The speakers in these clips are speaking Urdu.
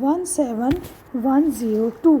17102।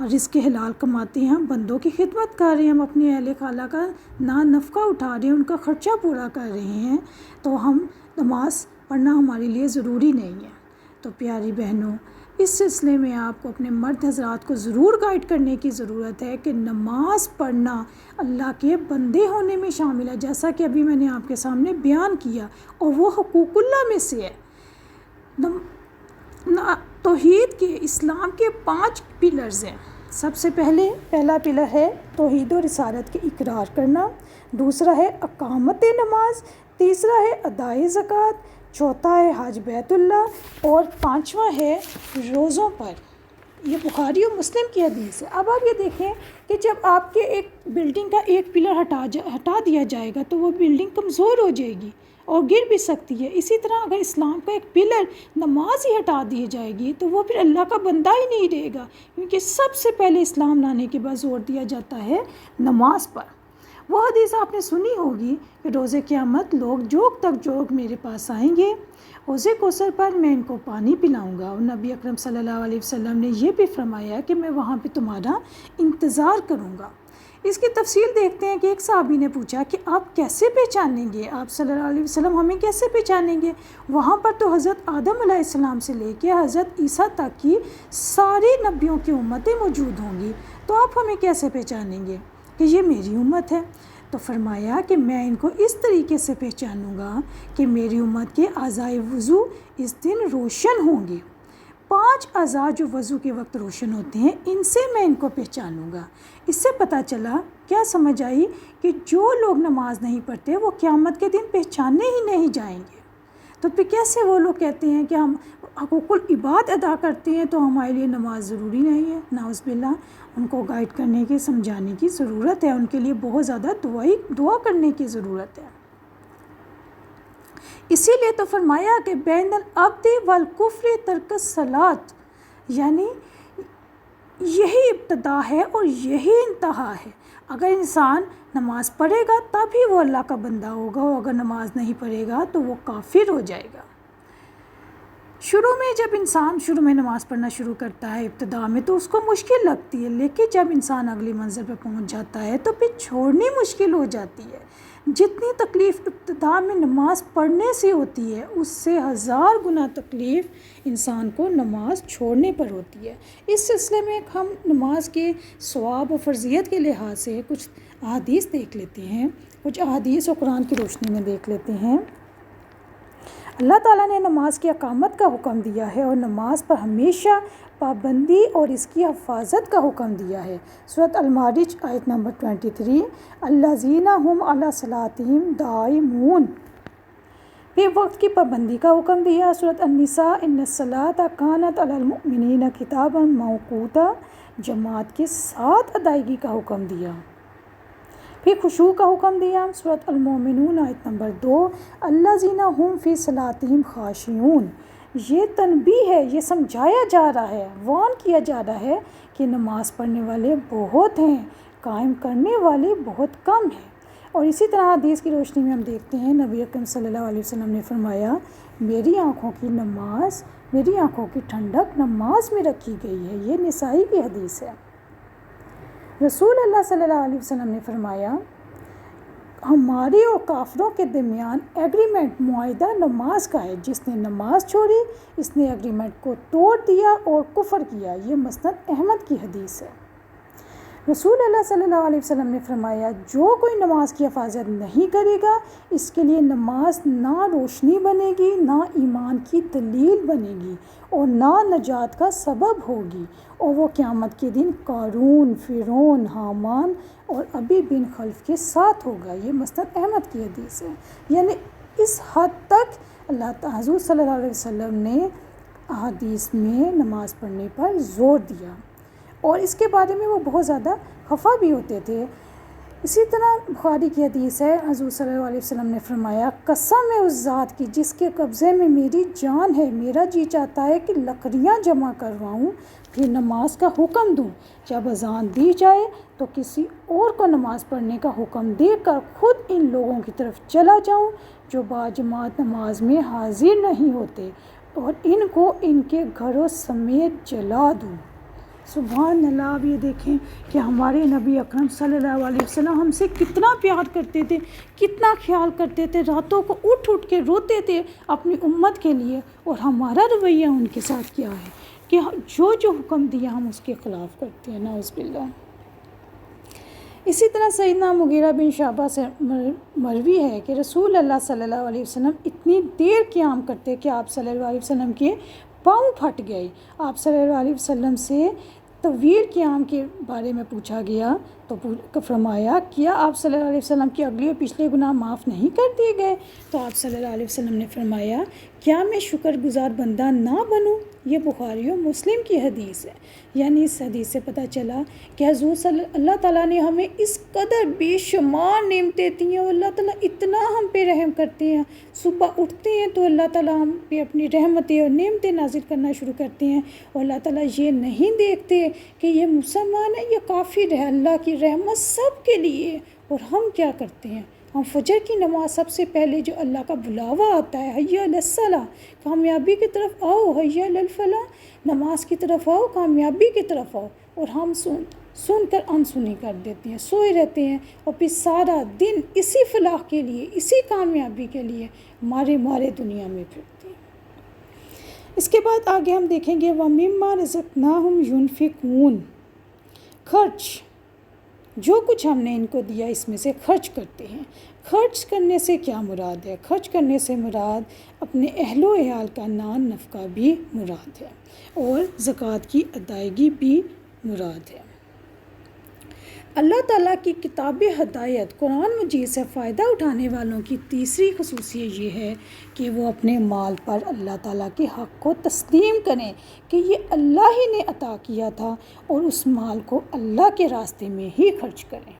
رزق حلال کماتے ہیں، ہم بندوں کی خدمت کر رہے ہیں، ہم اپنی اہل خالہ کا نفقہ اٹھا رہے ہیں، ان کا خرچہ پورا کر رہے ہیں، تو ہم نماز پڑھنا ہمارے لیے ضروری نہیں ہے۔ تو پیاری بہنوں، اس سلسلے میں آپ کو اپنے مرد حضرات کو ضرور گائیڈ کرنے کی ضرورت ہے کہ نماز پڑھنا اللہ کے بندے ہونے میں شامل ہے، جیسا کہ ابھی میں نے آپ کے سامنے بیان کیا، اور وہ حقوق اللہ میں سے ہے۔ توحید کے اسلام کے 5 پلرز ہیں۔ سب سے پہلا پلر ہے توحید و رسالت کے اقرار کرنا، دوسرا ہے اقامت نماز، تیسرا ہے ادائے زکوٰۃ، چوتھا ہے حج بیت اللہ، اور 5واں ہے روزوں پر۔ یہ بخاری اور مسلم کی حدیث ہے۔ اب آپ یہ دیکھیں کہ جب آپ کے ایک بلڈنگ کا ایک پلر ہٹا دیا جائے گا تو وہ بلڈنگ کمزور ہو جائے گی اور گر بھی سکتی ہے۔ اسی طرح اگر اسلام کا ایک پلر نماز ہی ہٹا دی جائے گی تو وہ پھر اللہ کا بندہ ہی نہیں رہے گا، کیونکہ سب سے پہلے اسلام لانے کے بعد زور دیا جاتا ہے نماز پر۔ وہ حدیث آپ نے سنی ہوگی کہ روز قیامت لوگ جوگ تک جوگ میرے پاس آئیں گے، حوض کوثر پر میں ان کو پانی پلاؤں گا، اور نبی اکرم صلی اللہ علیہ وسلم نے یہ بھی فرمایا کہ میں وہاں پہ تمہارا انتظار کروں گا۔ اس کی تفصیل دیکھتے ہیں کہ ایک صحابی نے پوچھا کہ آپ کیسے پہچانیں گے، آپ صلی اللہ علیہ وسلم ہمیں کیسے پہچانیں گے؟ وہاں پر تو حضرت آدم علیہ السلام سے لے کے حضرت عیسیٰ تک کی ساری نبیوں کی امتیں موجود ہوں گی، تو آپ ہمیں کیسے پہچانیں گے کہ یہ میری امت ہے؟ تو فرمایا کہ میں ان کو اس طریقے سے پہچانوں گا کہ میری امت کے اعضائے وضو اس دن روشن ہوں گے۔ 5 اعضاء جو وضو کے وقت روشن ہوتے ہیں، ان سے میں ان کو پہچانوں گا۔ اس سے پتہ چلا، کیا سمجھ آئی، کہ جو لوگ نماز نہیں پڑھتے وہ قیامت کے دن پہچانے ہی نہیں جائیں گے۔ تو پھر کیسے وہ لوگ کہتے ہیں کہ ہم حقوق العباد ادا کرتے ہیں تو ہمارے لیے نماز ضروری نہیں ہے؟ نعوذ باللہ، ان کو گائیڈ کرنے کی، سمجھانے کی ضرورت ہے، ان کے لیے بہت زیادہ دعا کرنے کی ضرورت ہے۔ اسی لیے تو فرمایا کہ بین العبد والکفر ترک الصلاۃ، یعنی یہی ابتدا ہے اور یہی انتہا ہے۔ اگر انسان نماز پڑھے گا تب ہی وہ اللہ کا بندہ ہوگا، اور اگر نماز نہیں پڑھے گا تو وہ کافر ہو جائے گا۔ جب انسان شروع میں نماز پڑھنا شروع کرتا ہے ابتدا میں تو اس کو مشکل لگتی ہے، لیکن جب انسان اگلی منزل پہ پہنچ جاتا ہے تو پھر چھوڑنی مشکل ہو جاتی ہے۔ جتنی تکلیف ابتدا میں نماز پڑھنے سے ہوتی ہے، اس سے 1000 گنا تکلیف انسان کو نماز چھوڑنے پر ہوتی ہے۔ اس سلسلے میں ہم نماز کے ثواب و فرضیت کے لحاظ سے کچھ احادیث دیکھ لیتے ہیں، کچھ احادیث و قرآن کی روشنی میں دیکھ لیتے ہیں۔ اللہ تعالیٰ نے نماز کی اقامت کا حکم دیا ہے اور نماز پر ہمیشہ پابندی اور اس کی حفاظت کا حکم دیا ہے۔ سورۃ المعارج آیت نمبر 23، الذین ھم علی صلاتہم دائمون۔ پھر وقت کی پابندی کا حکم دیا، سورۃ النساء، ان الصلاۃ کانت علی المؤمنین کتابا موقوتا، جماعت کے ساتھ ادائیگی کا حکم دیا۔ پھر خشوع کا حکم دیا، سورۃ المومنون آیت نمبر 2، الذین ھم فی صلاتہم خاشعون۔ یہ تنبیہ ہے، یہ سمجھایا جا رہا ہے، وارن کیا جا رہا ہے کہ نماز پڑھنے والے بہت ہیں، قائم کرنے والے بہت کم ہیں۔ اور اسی طرح حدیث کی روشنی میں ہم دیکھتے ہیں، نبی اکرم صلی اللہ علیہ وسلم نے فرمایا، میری آنکھوں کی نماز، میری آنکھوں کی ٹھنڈک نماز میں رکھی گئی ہے۔ یہ نسائی کی حدیث ہے۔ رسول اللہ صلی اللہ علیہ وسلم نے فرمایا، ہمارے اور کافروں کے درمیان ایگریمنٹ، معاہدہ نماز کا ہے، جس نے نماز چھوڑی اس نے ایگریمنٹ کو توڑ دیا اور کفر کیا۔ یہ مسند احمد کی حدیث ہے۔ رسول اللہ صلی اللہ علیہ وسلم نے فرمایا، جو کوئی نماز کی حفاظت نہیں کرے گا اس کے لیے نماز نہ روشنی بنے گی، نہ ایمان کی دلیل بنے گی، اور نہ نجات کا سبب ہوگی، اور وہ قیامت کے دن قارون، فرعون، حامان اور ابی بن خلف کے ساتھ ہوگا۔ یہ مسند احمد کی حدیث ہے۔ یعنی اس حد تک اللہ تعالیٰ حضور صلی اللہ علیہ وسلم نے احادیث میں نماز پڑھنے پر زور دیا، اور اس کے بارے میں وہ بہت زیادہ خفا بھی ہوتے تھے۔ اسی طرح بخاری کی حدیث ہے، حضور صلی اللہ علیہ وسلم نے فرمایا، قسم ہے اس ذات کی جس کے قبضے میں میری جان ہے، میرا جی چاہتا ہے کہ لکڑیاں جمع کرواؤں پھر نماز کا حکم دوں، جب اذان دی جائے تو کسی اور کو نماز پڑھنے کا حکم دے کر خود ان لوگوں کی طرف چلا جاؤں جو باجماعت نماز میں حاضر نہیں ہوتے، اور ان کو ان کے گھروں سمیت جلا دوں۔ سبحان اللہ. آپ یہ دیکھیں کہ ہمارے نبی اکرم صلی اللہ علیہ وسلم ہم سے کتنا پیار کرتے تھے، کتنا خیال کرتے تھے، راتوں کو اٹھ کے روتے تھے اپنی امت کے لیے. اور ہمارا رویہ ان کے ساتھ کیا ہے کہ جو حکم دیا ہم اس کے خلاف کرتے ہیں. نعوذ باللہ. اسی طرح سیدنا مغیرہ بن شعبہ سے مروی ہے کہ رسول اللہ صلی اللہ علیہ وسلم اتنی دیر قیام کرتے کہ آپ صلی اللہ علیہ وسلم کے پاؤں پھٹ گئے. آپ صلی اللہ علیہ وسلم سے طویل قیام کے بارے میں پوچھا گیا تو فرمایا کیا آپ صلی اللہ علیہ وسلم کے اگلے اور پچھلے گناہ معاف نہیں کر دیے گئے؟ تو آپ صلی اللہ علیہ وسلم نے فرمایا کیا میں شکر گزار بندہ نہ بنوں؟ یہ بخاری و مسلم کی حدیث ہے. یعنی اس حدیث سے پتہ چلا کہ حضور اللہ تعالیٰ نے ہمیں اس قدر بے شمار نعمتیں دی ہیں اور اللہ تعالیٰ اتنا ہم پہ رحم کرتے ہیں. صبح اٹھتے ہیں تو اللہ تعالیٰ ہم پہ اپنی رحمتیں اور نعمتیں نازل کرنا شروع کرتے ہیں اور اللہ تعالیٰ یہ نہیں دیکھتے کہ یہ مسلمان ہے یا کافر ہے. اللہ کی رحمت سب کے لیے. اور ہم کیا کرتے ہیں؟ ہم فجر کی نماز سب سے پہلے جو اللہ کا بلاوا آتا ہے حی علی الصلاۃ، کامیابی کی طرف آؤ، حی علی الفلاح، نماز کی طرف آؤ، کامیابی کی طرف آؤ، اور ہم سن کر انسنی کر دیتے ہیں، سوئے رہتے ہیں اور پھر سارا دن اسی فلاح کے لیے، اسی کامیابی کے لیے مارے دنیا میں پھرتے ہیں. اس کے بعد آگے ہم دیکھیں گے وَمِمَّا رَزَقْنَاهُمْ يُنْفِقُونَ. خرچ، جو کچھ ہم نے ان کو دیا اس میں سے خرچ کرتے ہیں. خرچ کرنے سے کیا مراد ہے؟ خرچ کرنے سے مراد اپنے اہل و عیال کا نان نفقہ بھی مراد ہے اور زکوٰۃ کی ادائیگی بھی مراد ہے. اللہ تعالیٰ کی کتاب ہدایت قرآن مجید سے فائدہ اٹھانے والوں کی تیسری خصوصیت یہ ہے کہ وہ اپنے مال پر اللہ تعالیٰ کے حق کو تسلیم کریں کہ یہ اللہ ہی نے عطا کیا تھا اور اس مال کو اللہ کے راستے میں ہی خرچ کریں.